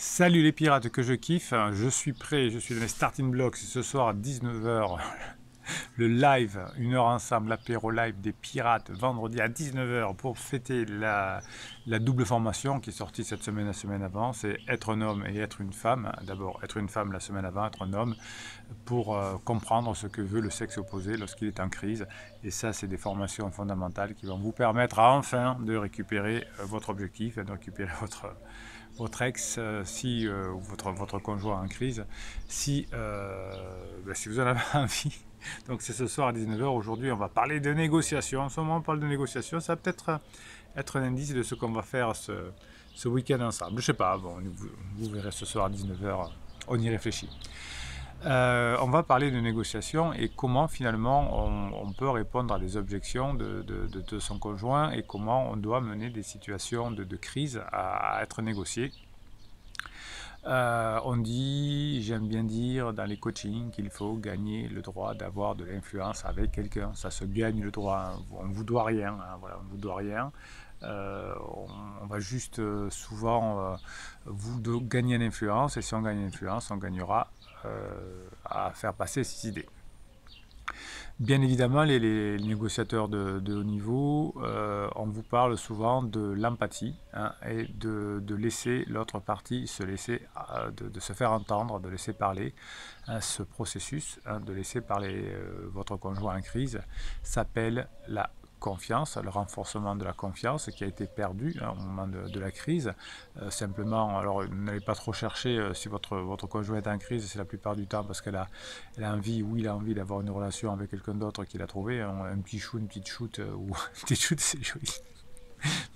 Salut les pirates que je kiffe, je suis prêt, je suis dans les starting blocks ce soir à 19 heures. Le live, une heure ensemble, l'apéro live des pirates, vendredi à 19 heures pour fêter la double formation qui est sortie cette semaine la semaine avant, c'est être un homme et être une femme. D'abord être une femme la semaine avant, être un homme pour comprendre ce que veut le sexe opposé lorsqu'il est en crise. Et ça, c'est des formations fondamentales qui vont vous permettre enfin de récupérer votre objectif et de récupérer votre ex, si votre conjoint en crise, si vous en avez envie. Donc c'est ce soir à 19 heures. Aujourd'hui, on va parler de négociation. En ce moment, on parle de négociation. Ça va peut-être être un indice de ce qu'on va faire ce week-end ensemble. Je sais pas, bon, vous verrez ce soir à 19 heures. On y réfléchit. On va parler de négociation et comment finalement on peut répondre à des objections de son conjoint et comment on doit mener des situations de crise à être négociées. On dit, j'aime bien dire dans les coachings qu'il faut gagner le droit d'avoir de l'influence avec quelqu'un. Ça se gagne le droit, hein. On ne vous doit rien, hein, voilà, on ne vous doit rien. On va juste souvent vous gagner l'influence et si on gagne l'influence, on gagnera à faire passer ces idées. Bien évidemment, les négociateurs de haut niveau, on vous parle souvent de l'empathie, hein, et de laisser l'autre partie de se faire entendre, de laisser parler. Hein, ce processus, hein, de laisser parler votre conjoint en crise s'appelle la confiance, le renforcement de la confiance qui a été perdu, hein, au moment de la crise. Simplement, alors n'allez pas trop chercher si votre conjoint est en crise, c'est la plupart du temps parce elle a envie ou il a envie d'avoir une relation avec quelqu'un d'autre qu'il a trouvé, hein, un petit chou, une petite shoot, ou une petite shoot, c'est joli.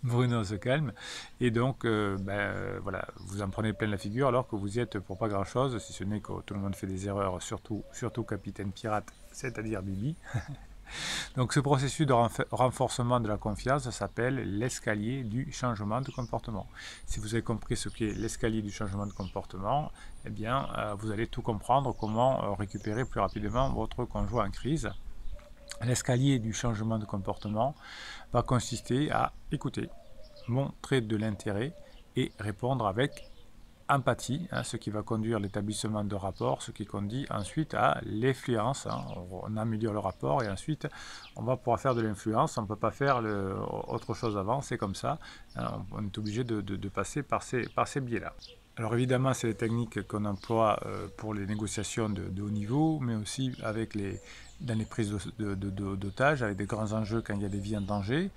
Bruno se calme et donc voilà, vous en prenez plein la figure alors que vous y êtes pour pas grand chose, si ce n'est que tout le monde fait des erreurs, surtout Capitaine Pirate, c'est-à-dire Bibi. Donc ce processus de renforcement de la confiance s'appelle l'escalier du changement de comportement. Si vous avez compris ce qu'est l'escalier du changement de comportement, eh bien vous allez tout comprendre comment récupérer plus rapidement votre conjoint en crise. L'escalier du changement de comportement va consister à écouter, montrer de l'intérêt et répondre avec empathie, hein, ce qui va conduire l'établissement de rapports, ce qui conduit ensuite à l'influence. Hein. On améliore le rapport et ensuite on va pouvoir faire de l'influence. On ne peut pas faire autre chose avant, c'est comme ça. Hein, on est obligé de passer par ces biais-là. Alors évidemment, c'est les techniques qu'on emploie pour les négociations de haut niveau, mais aussi dans les prises d'otages, avec des grands enjeux quand il y a des vies en danger.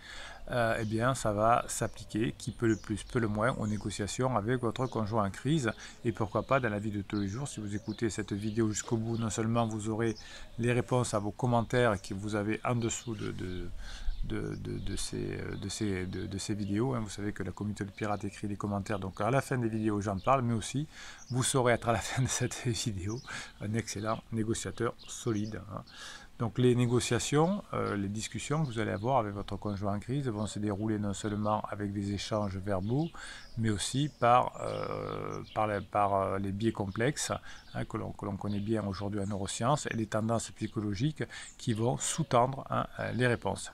Eh bien, ça va s'appliquer, qui peut le plus, peut le moins, aux négociations avec votre conjoint en crise. Et pourquoi pas dans la vie de tous les jours, si vous écoutez cette vidéo jusqu'au bout, non seulement vous aurez les réponses à vos commentaires que vous avez en dessous de ces vidéos. Hein. Vous savez que la communauté de pirates écrit des commentaires, donc à la fin des vidéos j'en parle, mais aussi vous saurez être à la fin de cette vidéo un excellent négociateur solide. Hein. Donc les négociations, les discussions que vous allez avoir avec votre conjoint en crise vont se dérouler non seulement avec des échanges verbaux, mais aussi par les biais complexes, hein, que l'on connaît bien aujourd'hui en neurosciences, et les tendances psychologiques qui vont sous-tendre, hein, les réponses.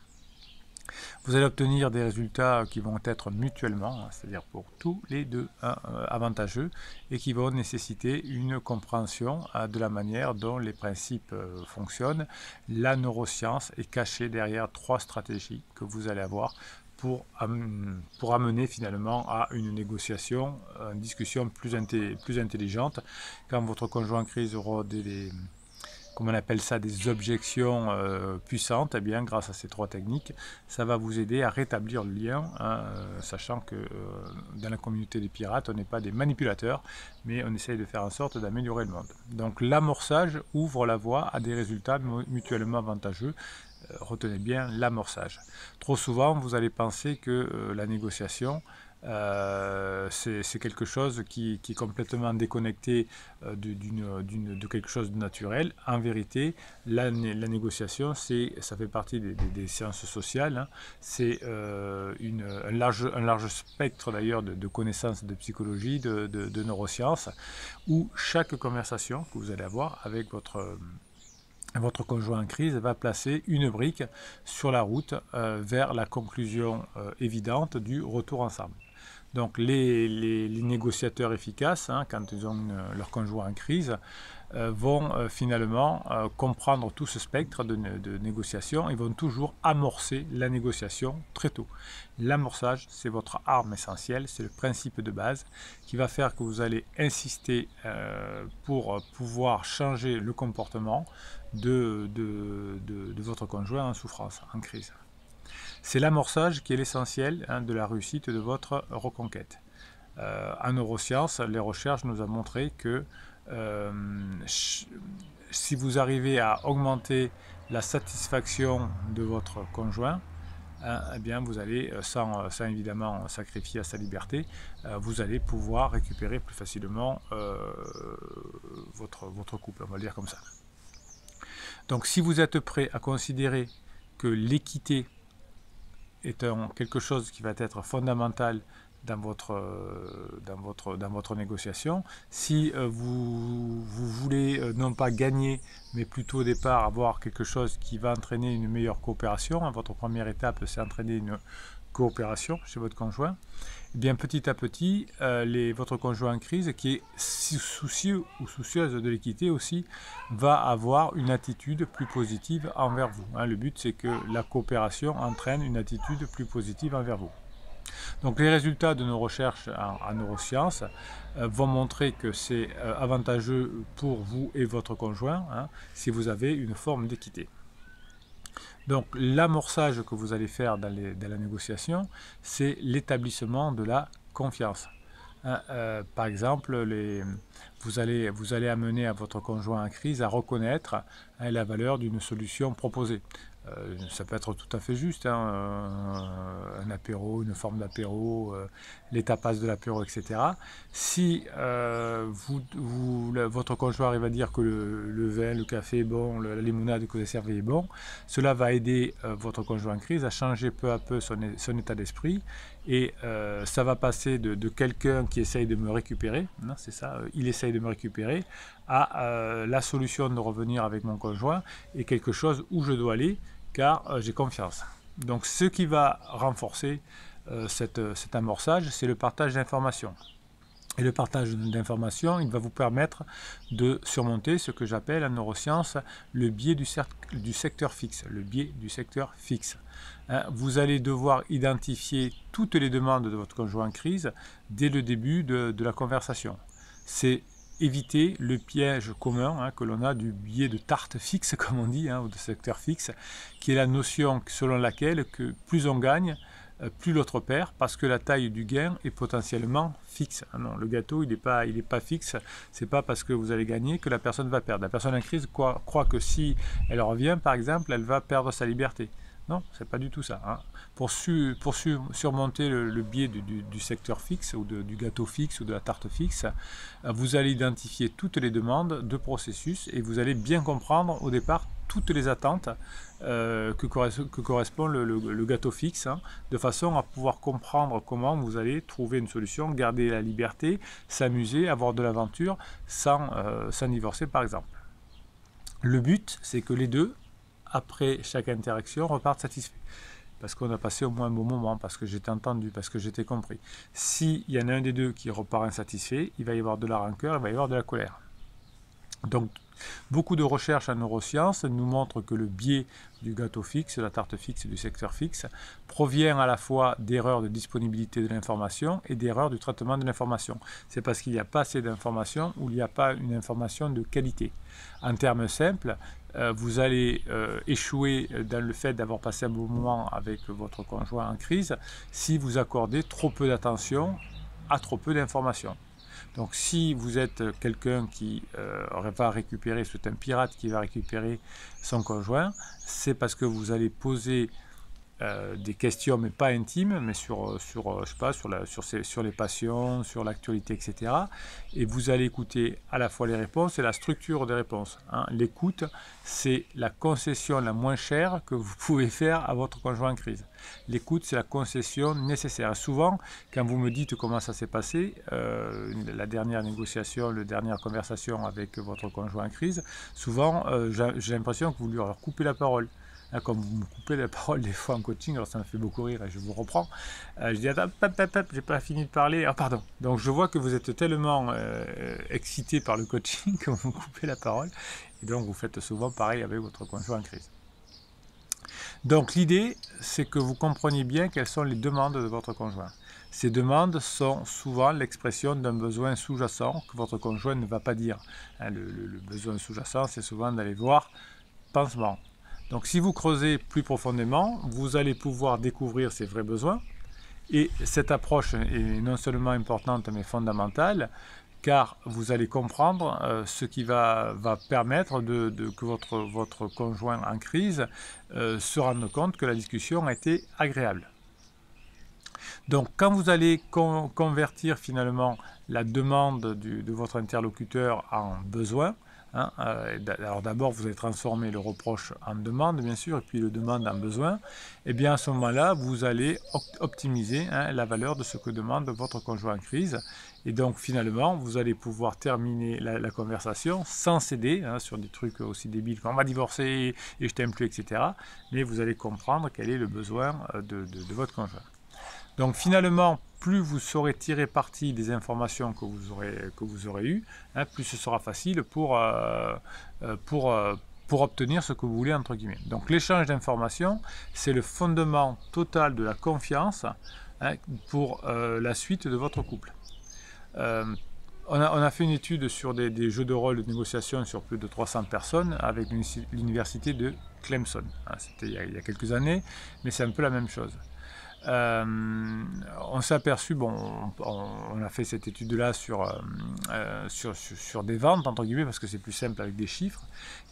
Vous allez obtenir des résultats qui vont être mutuellement, c'est-à-dire pour tous les deux, hein, avantageux et qui vont nécessiter une compréhension de la manière dont les principes fonctionnent. La neuroscience est cachée derrière 3 stratégies que vous allez avoir pour amener finalement à une négociation, une discussion plus intelligente. Quand votre conjoint en crise aura comme on appelle ça, des objections puissantes, eh bien, grâce à ces 3 techniques, ça va vous aider à rétablir le lien, hein, sachant que dans la communauté des pirates, on n'est pas des manipulateurs, mais on essaye de faire en sorte d'améliorer le monde. Donc l'amorçage ouvre la voie à des résultats mutuellement avantageux. Retenez bien l'amorçage. Trop souvent, vous allez penser que la négociation, c'est quelque chose qui est complètement déconnecté de quelque chose de naturel. En vérité, la négociation, ça fait partie des sciences sociales, hein. C'est un large spectre d'ailleurs de connaissances de psychologie, de neurosciences, où chaque conversation que vous allez avoir avec votre conjoint en crise va placer une brique sur la route vers la conclusion évidente du retour ensemble. Donc les négociateurs efficaces, hein, quand ils ont leur conjoint en crise, vont finalement comprendre tout ce spectre de négociation et vont toujours amorcer la négociation très tôt. L'amorçage, c'est votre arme essentielle, c'est le principe de base qui va faire que vous allez insister pour pouvoir changer le comportement de votre conjoint en souffrance, en crise. C'est l'amorçage qui est l'essentiel, hein, de la réussite de votre reconquête. En neurosciences, les recherches nous ont montré que si vous arrivez à augmenter la satisfaction de votre conjoint, hein, eh bien vous allez, sans évidemment sacrifier à sa liberté, vous allez pouvoir récupérer plus facilement votre couple, on va le dire comme ça. Donc si vous êtes prêt à considérer que l'équité est quelque chose qui va être fondamental dans votre négociation. Si vous voulez non pas gagner, mais plutôt au départ avoir quelque chose qui va entraîner une meilleure coopération, hein, votre première étape, c'est entraîner une coopération chez votre conjoint, et bien petit à petit, votre conjoint en crise, qui est soucieux ou soucieuse de l'équité aussi, va avoir une attitude plus positive envers vous. Hein. Le but, c'est que la coopération entraîne une attitude plus positive envers vous. Donc les résultats de nos recherches en neurosciences vont montrer que c'est avantageux pour vous et votre conjoint, hein, si vous avez une forme d'équité. Donc l'amorçage que vous allez faire dans la négociation, c'est l'établissement de la confiance. Hein, par exemple, vous allez amener à votre conjoint en crise à reconnaître, hein, la valeur d'une solution proposée. Ça peut être tout à fait juste, hein, un apéro, une forme d'apéro, les tapas de l'apéro, etc. Si votre conjoint arrive à dire que le vin, le café est bon, la limonade que vous avez servi est bon, cela va aider votre conjoint en crise à changer peu à peu son état d'esprit, et ça va passer de quelqu'un qui essaye de me récupérer, hein, c'est ça, il essaye de me récupérer, à la solution de revenir avec mon conjoint et quelque chose où je dois aller car j'ai confiance. Donc ce qui va renforcer cet amorçage, c'est le partage d'informations. Et le partage d'informations, il va vous permettre de surmonter ce que j'appelle en neurosciences le biais du secteur fixe. Le biais du secteur fixe. Hein, vous allez devoir identifier toutes les demandes de votre conjoint en crise dès le début de la conversation. C'est éviter le piège commun, hein, que l'on a du biais de tarte fixe, comme on dit, hein, ou de secteur fixe, qui est la notion selon laquelle que plus on gagne, plus l'autre perd, parce que la taille du gain est potentiellement fixe. Ah non, le gâteau, il n'est pas fixe. C'est pas parce que vous allez gagner que la personne va perdre. La personne en crise croit que si elle revient, par exemple, elle va perdre sa liberté. Non, c'est pas du tout ça. Hein. Pour surmonter le biais du secteur fixe ou du gâteau fixe ou de la tarte fixe, vous allez identifier toutes les demandes de processus et vous allez bien comprendre au départ toutes les attentes que correspond le gâteau fixe, hein, de façon à pouvoir comprendre comment vous allez trouver une solution, garder la liberté, s'amuser, avoir de l'aventure sans divorcer par exemple. Le but, c'est que les deux, après chaque interaction, repartent satisfaits. Parce qu'on a passé au moins un bon moment, parce que j'étais entendu, parce que j'étais compris. S'il y en a un des deux qui repart insatisfait, il va y avoir de la rancœur, il va y avoir de la colère. Donc, beaucoup de recherches en neurosciences nous montrent que le biais du gâteau fixe, de la tarte fixe et du secteur fixe provient à la fois d'erreurs de disponibilité de l'information et d'erreurs du traitement de l'information. C'est parce qu'il n'y a pas assez d'informations ou il n'y a pas une information de qualité. En termes simples, vous allez échouer dans le fait d'avoir passé un bon moment avec votre conjoint en crise si vous accordez trop peu d'attention à trop peu d'informations. Donc si vous êtes quelqu'un qui va récupérer, c'est un pirate qui va récupérer son conjoint, c'est parce que vous allez poser des questions, mais pas intimes, mais sur les passions, sur l'actualité, etc. Et vous allez écouter à la fois les réponses et la structure des réponses. Hein. L'écoute, c'est la concession la moins chère que vous pouvez faire à votre conjoint en crise. L'écoute, c'est la concession nécessaire. Souvent, quand vous me dites comment ça s'est passé, la dernière négociation, la dernière conversation avec votre conjoint en crise, souvent, j'ai l'impression que vous lui avez coupé la parole. Hein, comme vous me coupez la parole des fois en coaching, alors ça me fait beaucoup rire et je vous reprends. Je dis, attends, j'ai pas fini de parler. Ah, pardon. Donc je vois que vous êtes tellement excité par le coaching que vous me coupez la parole. Et donc vous faites souvent pareil avec votre conjoint en crise. Donc l'idée, c'est que vous compreniez bien quelles sont les demandes de votre conjoint. Ces demandes sont souvent l'expression d'un besoin sous-jacent que votre conjoint ne va pas dire. Hein, le besoin sous-jacent, c'est souvent d'aller voir pansement. Donc si vous creusez plus profondément, vous allez pouvoir découvrir ses vrais besoins. Et cette approche est non seulement importante mais fondamentale, car vous allez comprendre ce qui va permettre que votre conjoint en crise se rende compte que la discussion a été agréable. Donc quand vous allez convertir finalement la demande de votre interlocuteur en besoin, hein, alors d'abord vous allez transformer le reproche en demande bien sûr, et puis le demande en besoin, et bien à ce moment-là vous allez optimiser la valeur de ce que demande votre conjoint en crise, et donc finalement vous allez pouvoir terminer la conversation sans céder sur des trucs aussi débiles comme on va divorcer et je t'aime plus, etc. Mais vous allez comprendre quel est le besoin de votre conjoint. Donc finalement, plus vous saurez tirer parti des informations que vous aurez eues, plus ce sera facile pour obtenir ce que vous voulez, entre guillemets. Donc l'échange d'informations, c'est le fondement total de la confiance pour la suite de votre couple. On a fait une étude sur des jeux de rôle de négociation sur plus de 300 personnes avec l'université de Clemson. C'était il y a quelques années, mais c'est un peu la même chose. On s'est aperçu, on a fait cette étude-là sur des ventes, entre guillemets, parce que c'est plus simple avec des chiffres,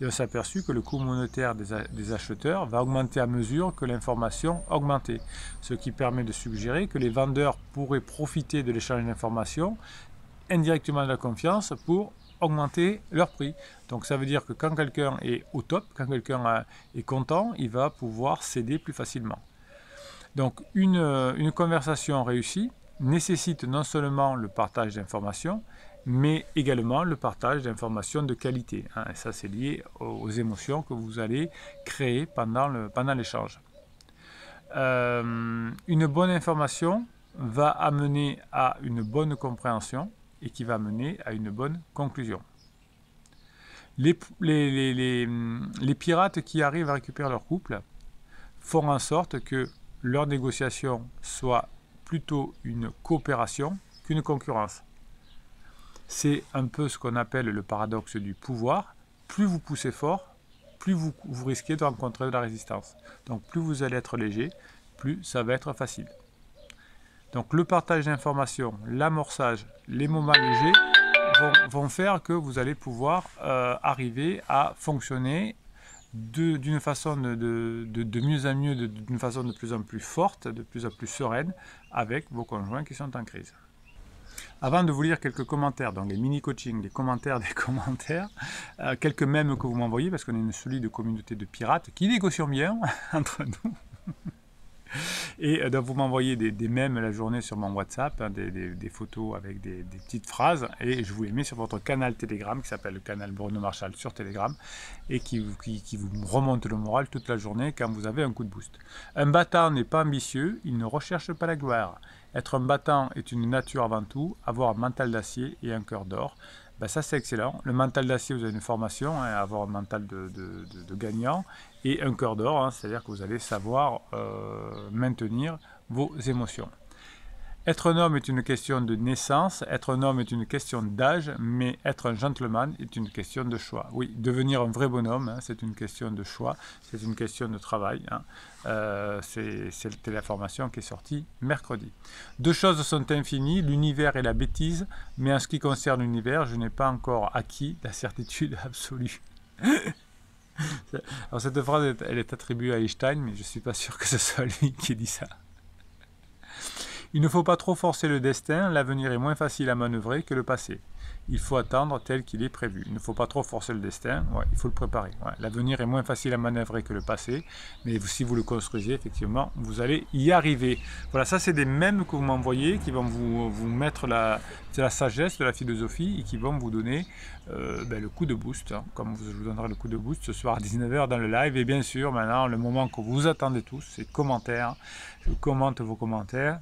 et on s'est aperçu que le coût monétaire des acheteurs va augmenter à mesure que l'information augmentait, ce qui permet de suggérer que les vendeurs pourraient profiter de l'échange d'informations, indirectement de la confiance, pour augmenter leur prix. Donc ça veut dire que quand quelqu'un est au top, quand quelqu'un est content, il va pouvoir céder plus facilement. Donc une conversation réussie nécessite non seulement le partage d'informations, mais également le partage d'informations de qualité. Et ça, c'est lié aux émotions que vous allez créer pendant l'échange. Une bonne information va amener à une bonne compréhension et qui va mener à une bonne conclusion. Les pirates qui arrivent à récupérer leur couple font en sorte que leur négociation soit plutôt une coopération qu'une concurrence. C'est un peu ce qu'on appelle le paradoxe du pouvoir. Plus vous poussez fort, plus vous risquez de rencontrer de la résistance. Donc plus vous allez être léger, plus ça va être facile. Donc le partage d'informations, l'amorçage, les moments légers vont faire que vous allez pouvoir arriver à fonctionner d'une façon de mieux en mieux, d'une façon de plus en plus forte, de plus en plus sereine, avec vos conjoints qui sont en crise. Avant de vous lire quelques commentaires, donc les mini-coachings, les commentaires des commentaires, quelques mèmes que vous m'envoyez, parce qu'on est une solide communauté de pirates qui négocions bien entre nous. Et donc vous m'envoyez des mèmes la journée sur mon WhatsApp, des photos avec des petites phrases, et je vous les mets sur votre canal Telegram qui s'appelle le canal Bruno Marchal sur Telegram, et qui vous remonte le moral toute la journée quand vous avez un coup de boost. Un battant n'est pas ambitieux, il ne recherche pas la gloire. Être un battant est une nature avant tout, avoir un mental d'acier et un cœur d'or. Ben ça c'est excellent. Le mental d'acier, vous avez une formation, avoir un mental de gagnant, et un cœur d'or, c'est-à-dire que vous allez savoir maintenir vos émotions. Être un homme est une question de naissance, être un homme est une question d'âge, mais être un gentleman est une question de choix. Oui, devenir un vrai bonhomme, c'est une question de choix, c'est une question de travail. C'était la formation qui est sortie mercredi. Deux choses sont infinies, l'univers et la bêtise, mais en ce qui concerne l'univers, je n'ai pas encore acquis la certitude absolue. Alors cette phrase, elle est attribuée à Einstein, mais je ne suis pas sûr que ce soit lui qui dit ça. Il ne faut pas trop forcer le destin, l'avenir est moins facile à manœuvrer que le passé. Il faut attendre tel qu'il est prévu. Il ne faut pas trop forcer le destin, ouais, il faut le préparer. Ouais. L'avenir est moins facile à manœuvrer que le passé, mais si vous le construisez, effectivement, vous allez y arriver. Voilà, ça c'est des mèmes que vous m'envoyez, qui vont vous mettre la sagesse de la philosophie et qui vont vous donner le coup de boost, hein, comme je vous donnerai le coup de boost ce soir à 19 h dans le live. Et bien sûr, maintenant, le moment que vous attendez tous, c'est commentaires. Je commente vos commentaires.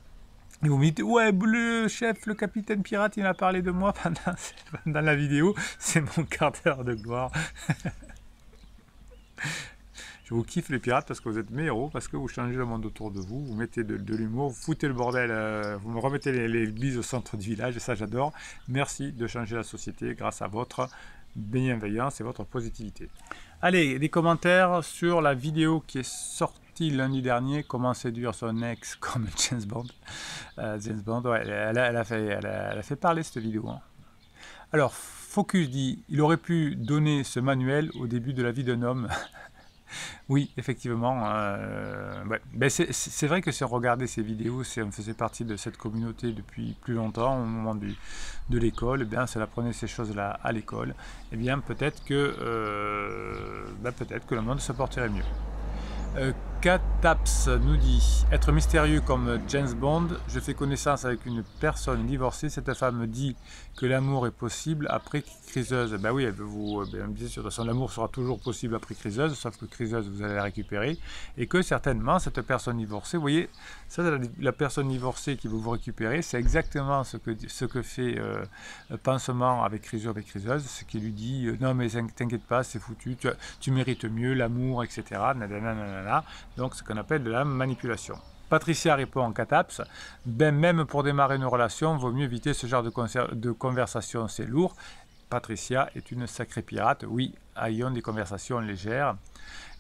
Et vous me dites, ouais, le chef, le capitaine pirate, il a parlé de moi pendant la vidéo. C'est mon quart d'heure de gloire. Je vous kiffe les pirates parce que vous êtes mes héros, parce que vous changez le monde autour de vous, vous mettez de l'humour, vous foutez le bordel, vous me remettez l'église au centre du village, et ça j'adore. Merci de changer la société grâce à votre bienveillance et votre positivité. Allez, des commentaires sur la vidéo qui est sortie lundi dernier, comment séduire son ex comme James Bond. James Bond, ouais, elle a fait parler cette vidéo. Hein. Alors, Focus dit, il aurait pu donner ce manuel au début de la vie d'un homme. Oui, effectivement. Ouais. Ben c'est vrai que si on regardait ces vidéos, si on faisait partie de cette communauté depuis plus longtemps, au moment de l'école, eh bien, si on apprenait ces choses-là à l'école, eh bien, peut-être que le monde se porterait mieux. Kataps nous dit « Être mystérieux comme James Bond, je fais connaissance avec une personne divorcée, cette femme me dit que l'amour est possible après criseuse. » Ben oui, elle veut vous bien sûr, de toute façon, l'amour sera toujours possible après criseuse, sauf que criseuse, vous allez la récupérer, et que certainement, cette personne divorcée, vous voyez, ça, la personne divorcée qui veut vous récupérer, c'est exactement ce que fait Pansement avec criseuse, ce qui lui dit « Non mais t'inquiète pas, c'est foutu, tu mérites mieux, l'amour, etc. » Donc, ce qu'on appelle de la manipulation. Patricia répond en cataps, ben même pour démarrer une relation, vaut mieux éviter ce genre de conversation, c'est lourd. Patricia est une sacrée pirate, oui, ayons des conversations légères.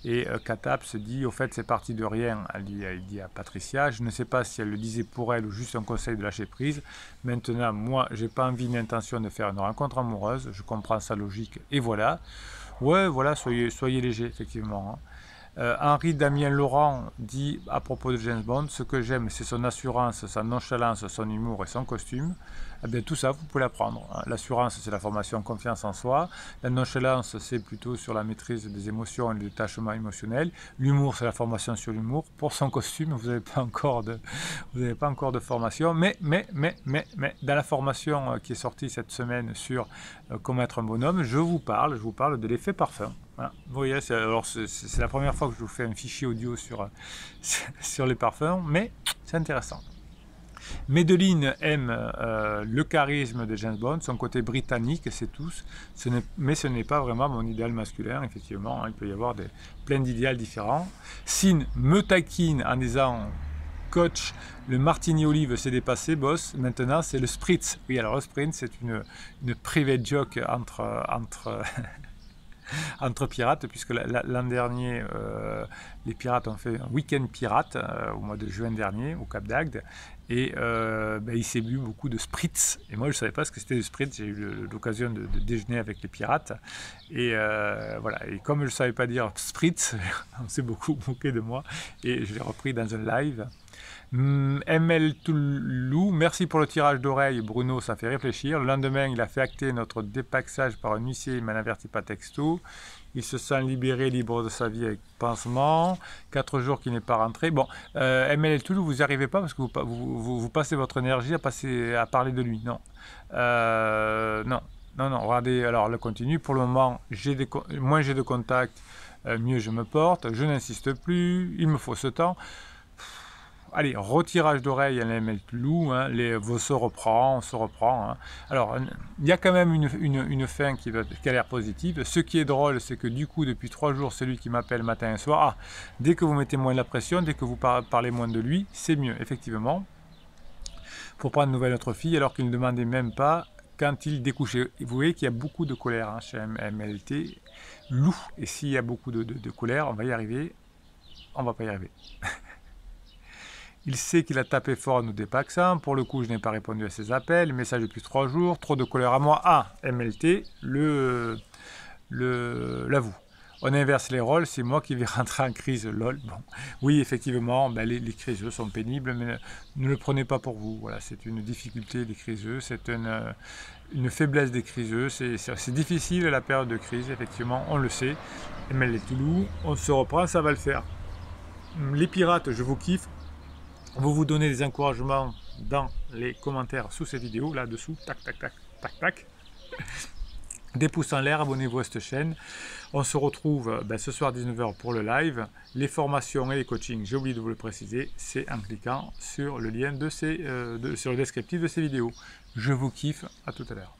Et Kataps dit, au fait, c'est parti de rien, elle dit à Patricia, je ne sais pas si elle le disait pour elle ou juste un conseil de lâcher prise. Maintenant, moi, j'ai pas envie ni intention de faire une rencontre amoureuse, je comprends sa logique, et voilà. Ouais, voilà, soyez léger, effectivement. Hein. Henri Damien Laurent dit à propos de James Bond, ce que j'aime c'est son assurance, sa nonchalance, son humour et son costume. Eh bien, tout ça, vous pouvez l'apprendre. Hein. L'assurance, c'est la formation en confiance en soi. La nonchalance, c'est plutôt sur la maîtrise des émotions et le détachement émotionnel. L'humour, c'est la formation sur l'humour. Pour son costume, vous n'avez pas encore de formation. Mais, dans la formation qui est sortie cette semaine sur comment être un bonhomme, je vous parle de l'effet parfum. Voilà. Vous voyez, c'est la première fois que je vous fais un fichier audio sur les parfums, mais c'est intéressant. Medellin aime le charisme de James Bond, son côté britannique, c'est tous, mais ce n'est pas vraiment mon idéal masculin, effectivement, hein, il peut y avoir plein d'idéaux différents. Sin me taquine en disant « Coach, le martini olive s'est dépassé, boss, maintenant c'est le spritz ». Oui, alors le spritz, c'est une private joke entre pirates, puisque l'an dernier, les pirates ont fait un week-end pirate au mois de juin dernier au Cap d'Agde, et il s'est bu beaucoup de spritz, et moi je ne savais pas ce que c'était le spritz, j'ai eu l'occasion de déjeuner avec les pirates, et voilà, et comme je ne savais pas dire spritz, on s'est beaucoup moqué de moi, et je l'ai repris dans un live. ML Toulou, merci pour le tirage d'oreille, Bruno, ça fait réfléchir. Le lendemain, il a fait acter notre dépaxage par un huissier, il ne m'en avertit pas texto. Il se sent libéré, libre de sa vie avec pansement. 4 jours qu'il n'est pas rentré. Bon, ML Toulou, vous n'y arrivez pas parce que vous passez votre énergie à parler de lui. Non. Non, regardez, alors le continue. Pour le moment, moins j'ai de contacts, mieux je me porte. Je n'insiste plus, il me faut ce temps. Allez, retirage d'oreille à l'ML Toulou, hein, on se reprend. Hein. Alors, il y a quand même une fin qui a l'air positive. Ce qui est drôle, c'est que du coup, depuis 3 jours, c'est lui qui m'appelle matin et soir. Ah, dès que vous mettez moins de la pression, dès que vous parlez moins de lui, c'est mieux, effectivement. Pour prendre nouvelle de notre fille, alors qu'il ne demandait même pas quand il découchait. Vous voyez qu'il y a beaucoup de colère hein, chez MLT. Loup. Et s'il y a beaucoup de colère, on va y arriver. On va pas y arriver. Il sait qu'il a tapé fort à nous dépaxant. Pour le coup, je n'ai pas répondu à ses appels. Message depuis 3 jours. Trop de colère à moi. Ah, MLT, l'avoue. On inverse les rôles, c'est moi qui vais rentrer en crise, lol. Bon, oui, effectivement, ben, les criseux sont pénibles, mais ne le prenez pas pour vous. Voilà, c'est une difficulté des criseux, c'est une faiblesse des criseux. C'est difficile la période de crise, effectivement, on le sait. Mais les Toulou, on se reprend, ça va le faire. Les pirates, je vous kiffe. Vous donnez des encouragements dans les commentaires sous cette vidéo, là-dessous, tac, tac, tac, tac, tac. Des pouces en l'air, abonnez-vous à cette chaîne. On se retrouve ce soir 19h pour le live. Les formations et les coachings, j'ai oublié de vous le préciser, c'est en cliquant sur le lien sur le descriptif de ces vidéos. Je vous kiffe, à tout à l'heure.